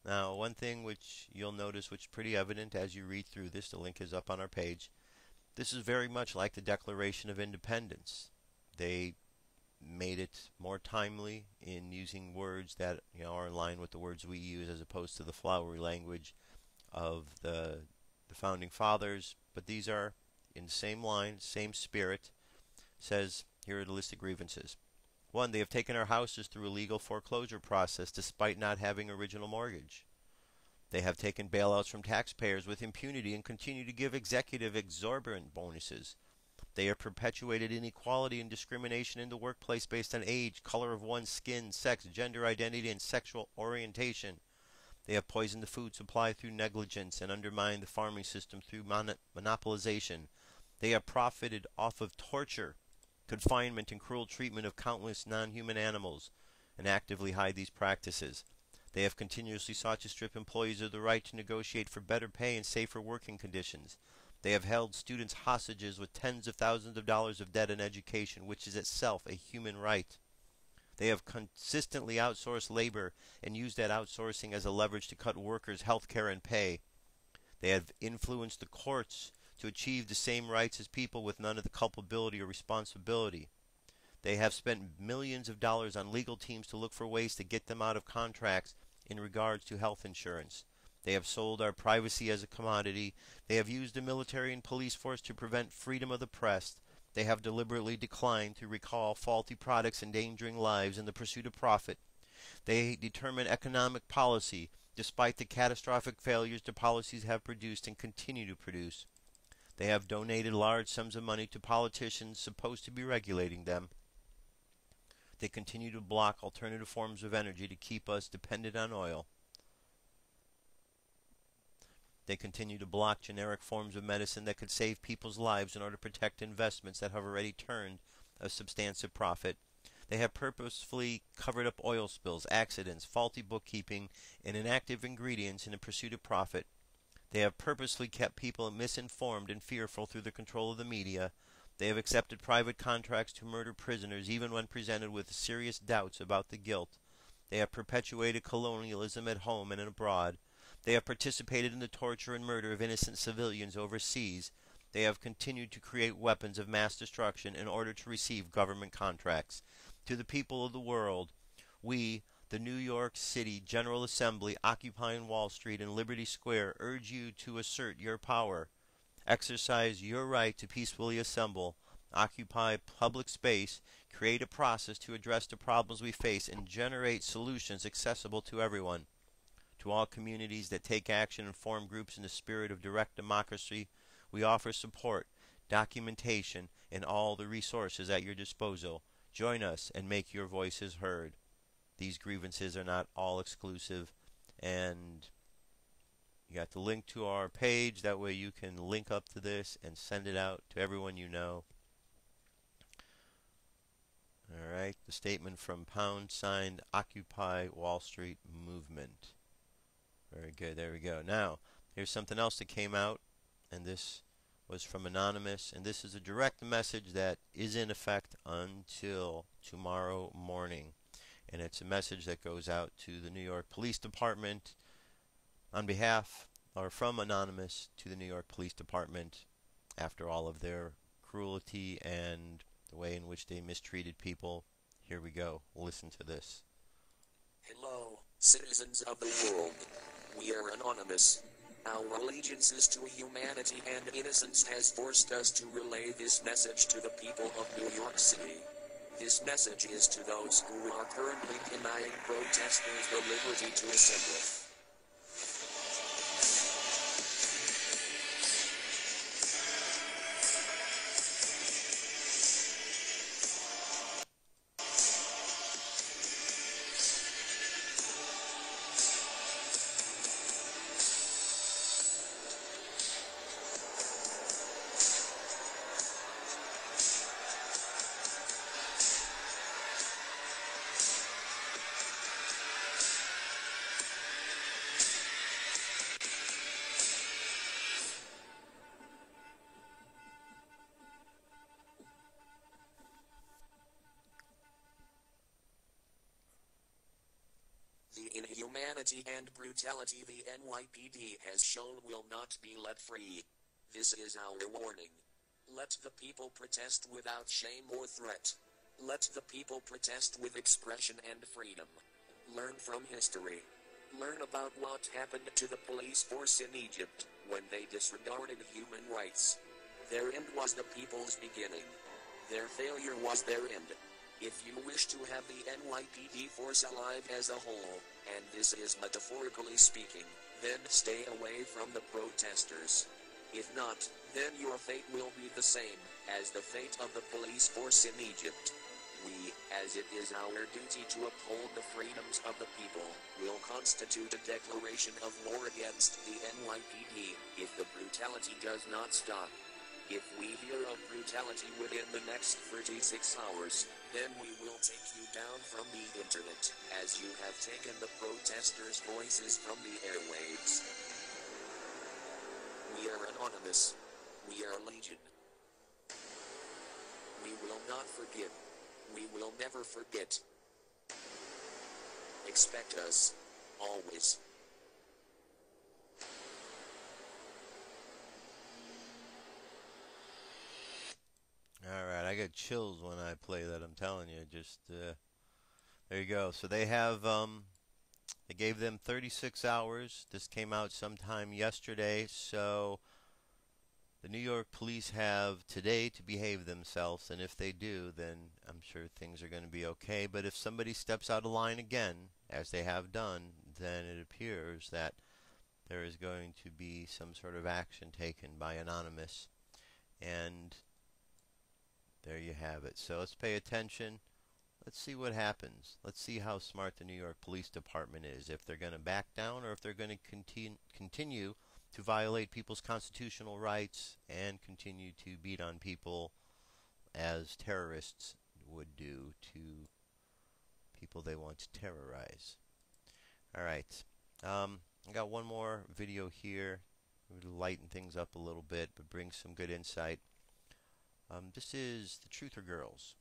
Now, one thing which you'll notice, which is pretty evident as you read through this, the link is up on our page. This is very much like the Declaration of Independence. They made it more timely in using words that are in line with the words we use, as opposed to the flowery language of the Founding Fathers. But these are in the same line, same spirit. It says, Here are the list of grievances. 1. They have taken our houses through a legal foreclosure process despite not having original mortgage. They have taken bailouts from taxpayers with impunity and continue to give executive exorbitant bonuses. They have perpetuated inequality and discrimination in the workplace based on age, color of one's skin, sex, gender identity, and sexual orientation. They have poisoned the food supply through negligence and undermined the farming system through monopolization. They have profited off of torture, confinement, and cruel treatment of countless non-human animals and actively hide these practices. They have continuously sought to strip employees of the right to negotiate for better pay and safer working conditions. They have held students hostages with tens of thousands of dollars of debt in education, which is itself a human right. They have consistently outsourced labor and used that outsourcing as a leverage to cut workers' health care and pay. They have influenced the courts to achieve the same rights as people with none of the culpability or responsibility. They have spent millions of dollars on legal teams to look for ways to get them out of contracts in regards to health insurance. They have sold our privacy as a commodity. They have used the military and police force to prevent freedom of the press. They have deliberately declined to recall faulty products endangering lives in the pursuit of profit. They determine economic policy despite the catastrophic failures the policies have produced and continue to produce. They have donated large sums of money to politicians supposed to be regulating them. They continue to block alternative forms of energy to keep us dependent on oil. They continue to block generic forms of medicine that could save people's lives in order to protect investments that have already turned a substantive profit. They have purposefully covered up oil spills, accidents, faulty bookkeeping, and inactive ingredients in the pursuit of profit. They have purposely kept people misinformed and fearful through the control of the media. They have accepted private contracts to murder prisoners even when presented with serious doubts about the guilt. They have perpetuated colonialism at home and abroad. They have participated in the torture and murder of innocent civilians overseas. They have continued to create weapons of mass destruction in order to receive government contracts. To the people of the world, we, the New York City General Assembly, occupying Wall Street and Liberty Square, urge you to assert your power. Exercise your right to peacefully assemble, occupy public space, create a process to address the problems we face, and generate solutions accessible to everyone. To all communities that take action and form groups in the spirit of direct democracy, we offer support, documentation, and all the resources at your disposal. Join us and make your voices heard. These grievances are not all exclusive, and you got the link to our page. That way you can link up to this and send it out to everyone you know. Alright, the statement from # Occupy Wall Street Movement. Very good, there we go. Now, here's something else that came out, and this was from Anonymous, and this is a direct message that is in effect until tomorrow morning. And it's a message that goes out to the New York Police Department on behalf, or from Anonymous to the New York Police Department after all of their cruelty and the way in which they mistreated people. Here we go. Listen to this. Hello, citizens of the world. We are Anonymous. Our allegiance is to humanity and innocence has forced us to relay this message to the people of New York City. This message is to those who are currently denying protesters the liberty to assemble. The inhumanity and brutality the NYPD has shown will not be let free. This is our warning. Let the people protest without shame or threat. Let the people protest with expression and freedom. Learn from history. Learn about what happened to the police force in Egypt when they disregarded human rights. Their end was the people's beginning. Their failure was their end. If you wish to have the NYPD force alive as a whole, and this is metaphorically speaking, then stay away from the protesters. If not, then your fate will be the same as the fate of the police force in Egypt. We, as it is our duty to uphold the freedoms of the people, will constitute a declaration of war against the NYPD if the brutality does not stop. If we hear of brutality within the next 36 hours, then we will take you down from the internet, as you have taken the protesters' voices from the airwaves. We are anonymous. We are legion. We will not forgive. We will never forget. Expect us. Always. Alright, I get chills when I play that, I'm telling you. Just, there you go. So they have, they gave them 36 hours. This came out sometime yesterday, so the New York police have today to behave themselves, and if they do, then I'm sure things are going to be okay. But if somebody steps out of line again, as they have done, then it appears that there is going to be some sort of action taken by Anonymous. And there you have it. So let's pay attention. Let's see what happens. Let's see how smart the New York Police Department is. If they're going to back down or if they're going to continue to violate people's constitutional rights and continue to beat on people as terrorists would do to people they want to terrorize. Alright. I got one more video here. To lighten things up a little bit, but bring some good insight. This is the Truther Girls,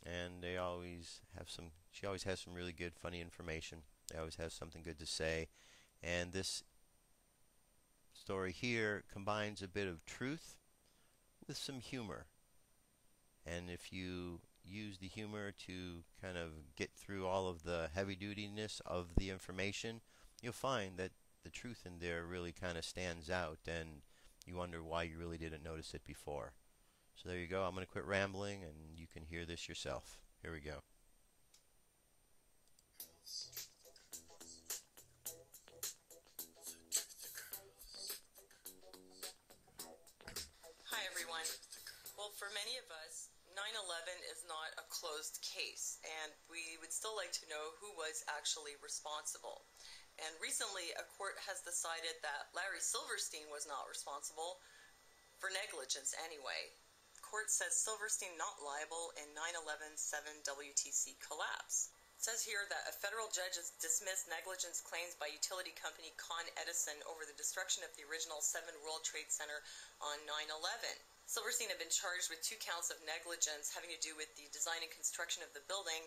and they always have she always has some really good, funny information. They always have something good to say, and this story here combines a bit of truth with some humor. And if you use the humor to kind of get through all of the heavy-dutiness of the information, you'll find that the truth in there really kind of stands out, and you wonder why you really didn't notice it before. So there you go. I'm going to quit rambling, and you can hear this yourself. Here we go. Hi, everyone. Well, for many of us, 9/11 is not a closed case, and we would still like to know who was actually responsible. And recently, a court has decided that Larry Silverstein was not responsible, for negligence anyway. Court says Silverstein not liable in 9/11 7-WTC collapse. It says here that a federal judge has dismissed negligence claims by utility company Con Edison over the destruction of the original 7 World Trade Center on 9/11. Silverstein had been charged with 2 counts of negligence having to do with the design and construction of the building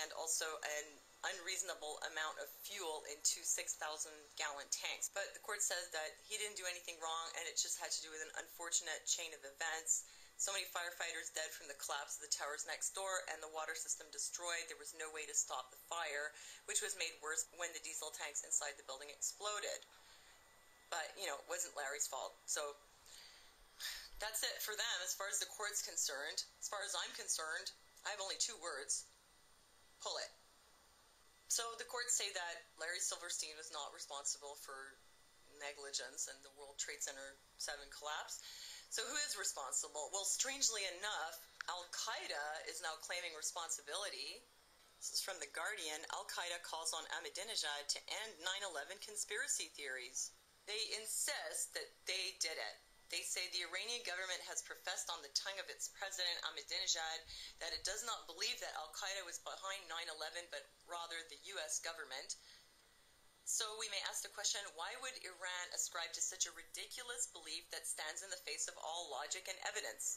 and also an unreasonable amount of fuel in 2 6,000-gallon tanks. But the court says that he didn't do anything wrong, and it just had to do with an unfortunate chain of events. So many firefighters dead from the collapse of the towers next door and the water system destroyed. There was no way to stop the fire, which was made worse when the diesel tanks inside the building exploded. But, you know, it wasn't Larry's fault. So that's it for them as far as the court's concerned. As far as I'm concerned, I have only 2 words. Pull it. So the courts say that Larry Silverstein was not responsible for negligence and the World Trade Center 7 collapse. So who is responsible? Well, strangely enough, Al-Qaeda is now claiming responsibility. This is from The Guardian. Al-Qaeda calls on Ahmadinejad to end 9/11 conspiracy theories. They insist that they did it. They say the Iranian government has professed on the tongue of its president, Ahmadinejad, that it does not believe that Al-Qaeda was behind 9/11, but rather the U.S. government. So we may ask the question, why would Iran ascribe to such a ridiculous belief that stands in the face of all logic and evidence?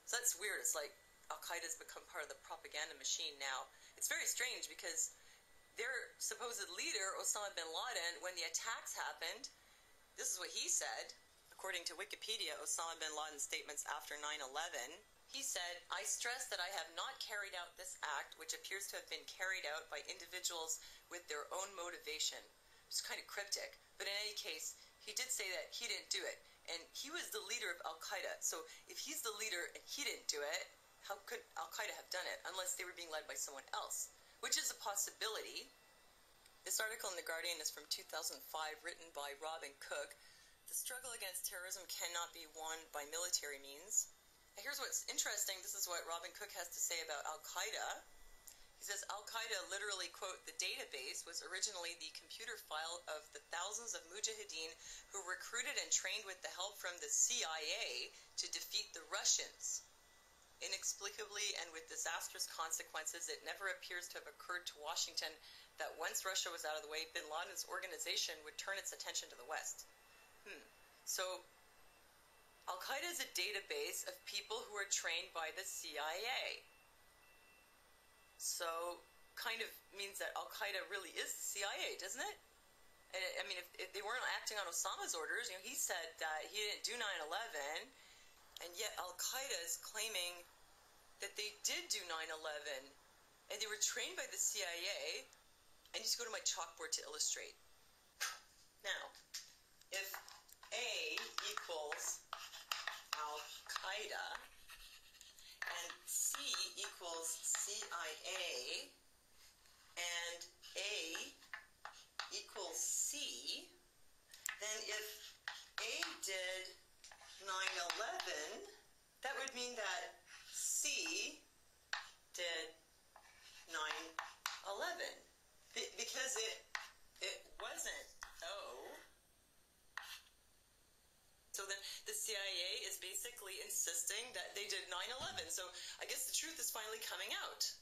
So that's weird. It's like Al-Qaeda's become part of the propaganda machine now. It's very strange because their supposed leader, Osama bin Laden, when the attacks happened, this is what he said. According to Wikipedia, Osama bin Laden's statements after 9/11, he said, "I stress that I have not carried out this act, which appears to have been carried out by individuals with their own motivation." It's kind of cryptic, but in any case, he did say that he didn't do it. And he was the leader of Al-Qaeda, so if he's the leader and he didn't do it, how could Al-Qaeda have done it unless they were being led by someone else? Which is a possibility. This article in The Guardian is from 2005, written by Robin Cook. The struggle against terrorism cannot be won by military means. And here's what's interesting. This is what Robin Cook has to say about Al-Qaeda. He says, Al-Qaeda literally, quote, the database was originally the computer file of the thousands of mujahideen who recruited and trained with the help from the CIA to defeat the Russians. Inexplicably and with disastrous consequences, it never appears to have occurred to Washington that once Russia was out of the way, bin Laden's organization would turn its attention to the West. So, Al-Qaeda is a database of people who are trained by the CIA. So, kind of means that Al-Qaeda really is the CIA, doesn't it? And, I mean, if they weren't acting on Osama's orders, you know, he said that he didn't do 9/11, and yet Al-Qaeda is claiming that they did do 9/11, and they were trained by the CIA. I need to go to my chalkboard to illustrate. Now, if A equals Al-Qaeda, and C equals CIA, and A equals C, then if A did 9/11, that would mean that C did 9/11. Because it wasn't O. So then the CIA is basically insisting that they did 9/11. So I guess the truth is finally coming out.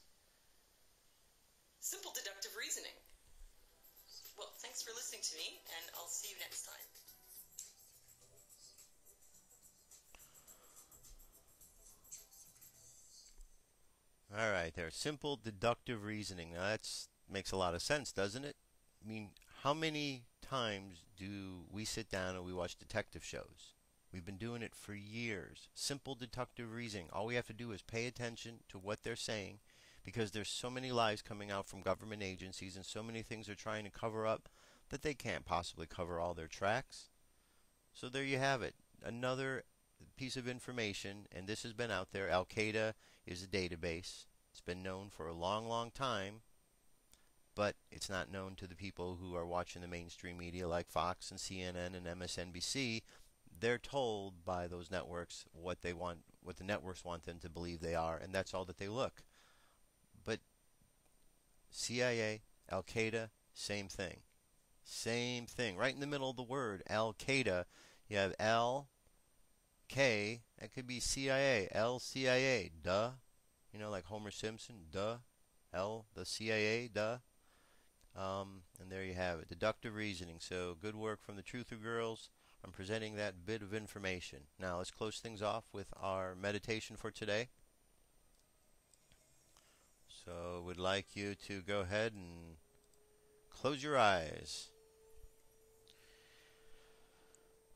Simple deductive reasoning. Well, thanks for listening to me, and I'll see you next time. All right, there. Simple deductive reasoning. Now that makes a lot of sense, doesn't it? I mean, how many times do we sit down and we watch detective shows? We've been doing it for years. Simple deductive reasoning. All we have to do is pay attention to what they're saying, because there's so many lies coming out from government agencies and so many things they're trying to cover up that they can't possibly cover all their tracks. So there you have it. Another piece of information, and this has been out there. Al-Qaeda is a database. It's been known for a long, long time, but it's not known to the people who are watching the mainstream media like Fox and CNN and MSNBC. They're told by those networks what they want, what the networks want them to believe they are, and that's all that they look. But CIA, Al-Qaeda, same thing. Same thing. Right in the middle of the word, Al-Qaeda, you have L, K, that could be CIA, L-CIA, duh. You know, like Homer Simpson, duh. L, the CIA, duh. And there you have it. Deductive reasoning. So good work from the Truther Girls. I'm presenting that bit of information. Now let's close things off with our meditation for today. So would like you to go ahead and close your eyes.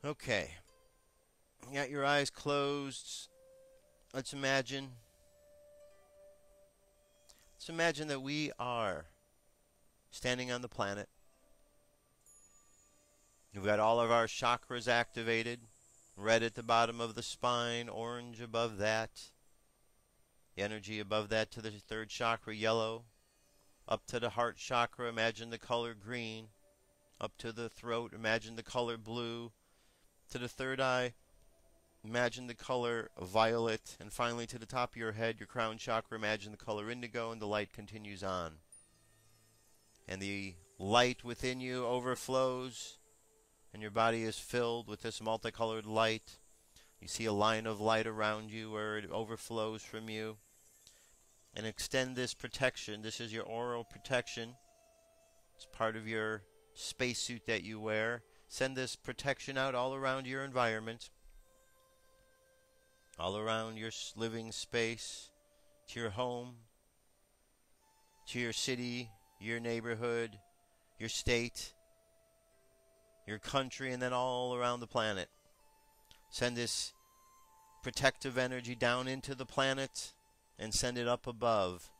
Okay. You got your eyes closed. Let's imagine that we are standing on the planet. We've got all of our chakras activated. Red at the bottom of the spine, orange above that. The energy above that to the third chakra, yellow. Up to the heart chakra, imagine the color green. Up to the throat, imagine the color blue. To the third eye, imagine the color violet. And finally to the top of your head, your crown chakra, imagine the color indigo, and the light continues on. And the light within you overflows, and your body is filled with this multicolored light. You see a line of light around you where it overflows from you. And extend this protection. This is your aural protection. It's part of your spacesuit that you wear. Send this protection out all around your environment, all around your living space, to your home, to your city, your neighborhood, your state, your country, and then all around the planet. Send this protective energy down into the planet and send it up above.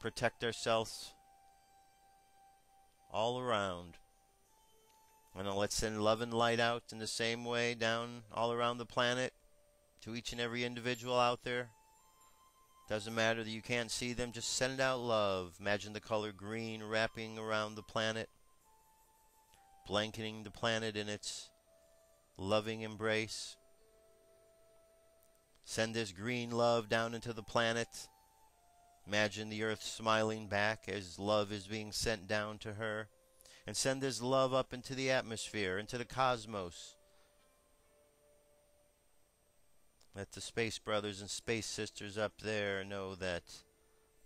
Protect ourselves all around. And then let's send love and light out in the same way down all around the planet to each and every individual out there. Doesn't matter that you can't see them, just send out love. Imagine the color green wrapping around the planet, blanketing the planet in its loving embrace. Send this green love down into the planet. Imagine the earth smiling back as love is being sent down to her. And send this love up into the atmosphere, into the cosmos. Let the space brothers and space sisters up there know that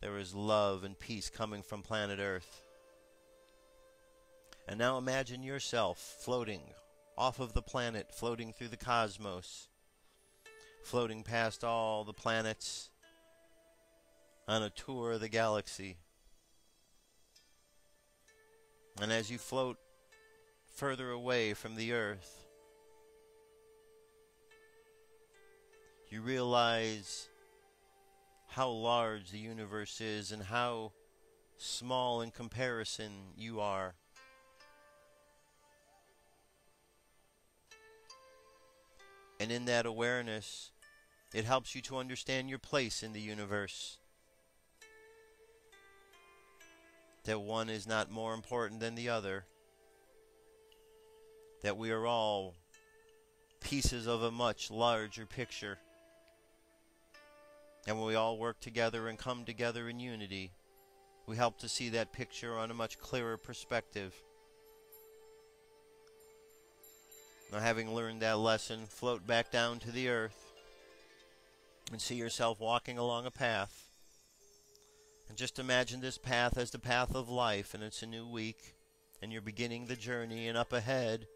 there is love and peace coming from planet Earth. And now imagine yourself floating off of the planet, floating through the cosmos, floating past all the planets on a tour of the galaxy. And as you float further away from the Earth, you realize how large the universe is and how small in comparison you are. And in that awareness, it helps you to understand your place in the universe. That one is not more important than the other. That we are all pieces of a much larger picture. And when we all work together and come together in unity, we help to see that picture on a much clearer perspective. Now, having learned that lesson, float back down to the earth and see yourself walking along a path. And just imagine this path as the path of life, and it's a new week, and you're beginning the journey, and up ahead,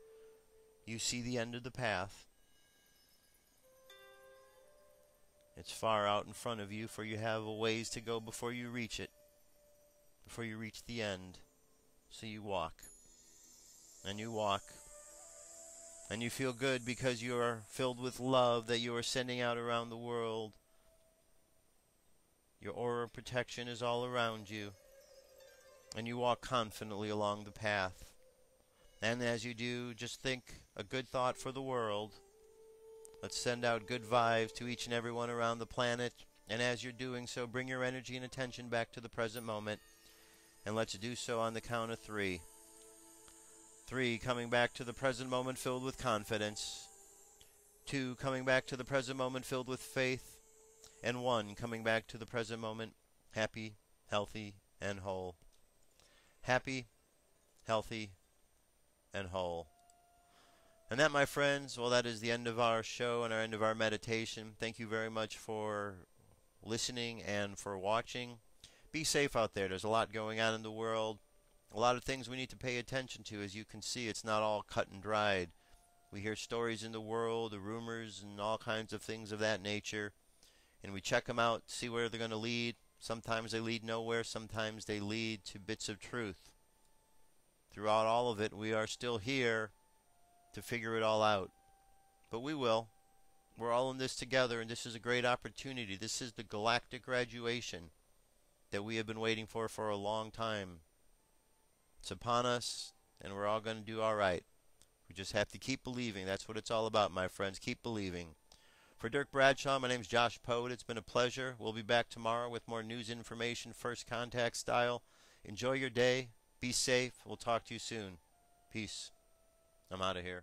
you see the end of the path. It's far out in front of you, for you have a ways to go before you reach it, before you reach the end. So you walk, and you walk, and you feel good because you are filled with love that you are sending out around the world. Your aura of protection is all around you, and you walk confidently along the path. And as you do, just think a good thought for the world. Let's send out good vibes to each and everyone around the planet. And as you're doing so, bring your energy and attention back to the present moment. And let's do so on the count of 3. 3, coming back to the present moment filled with confidence. 2, coming back to the present moment filled with faith. And 1, coming back to the present moment happy, healthy, and whole. Happy, healthy, and whole. And that, my friends, well, that is the end of our show and our end of our meditation. Thank you very much for listening and for watching. Be safe out there. There's a lot going on in the world. A lot of things we need to pay attention to. As you can see, it's not all cut and dried. We hear stories in the world, the rumors, and all kinds of things of that nature. And we check them out, see where they're going to lead. Sometimes they lead nowhere. Sometimes they lead to bits of truth. Throughout all of it, we are still here to figure it all out. But we will. We're all in this together, and this is a great opportunity. This is the galactic graduation that we have been waiting for a long time. It's upon us, and we're all going to do all right. We just have to keep believing. That's what it's all about, my friends. Keep believing. For Dirk Bradshaw, my name's Josh Poet. It's been a pleasure. We'll be back tomorrow with more news information, first contact style. Enjoy your day. Be safe. We'll talk to you soon. Peace. I'm out of here.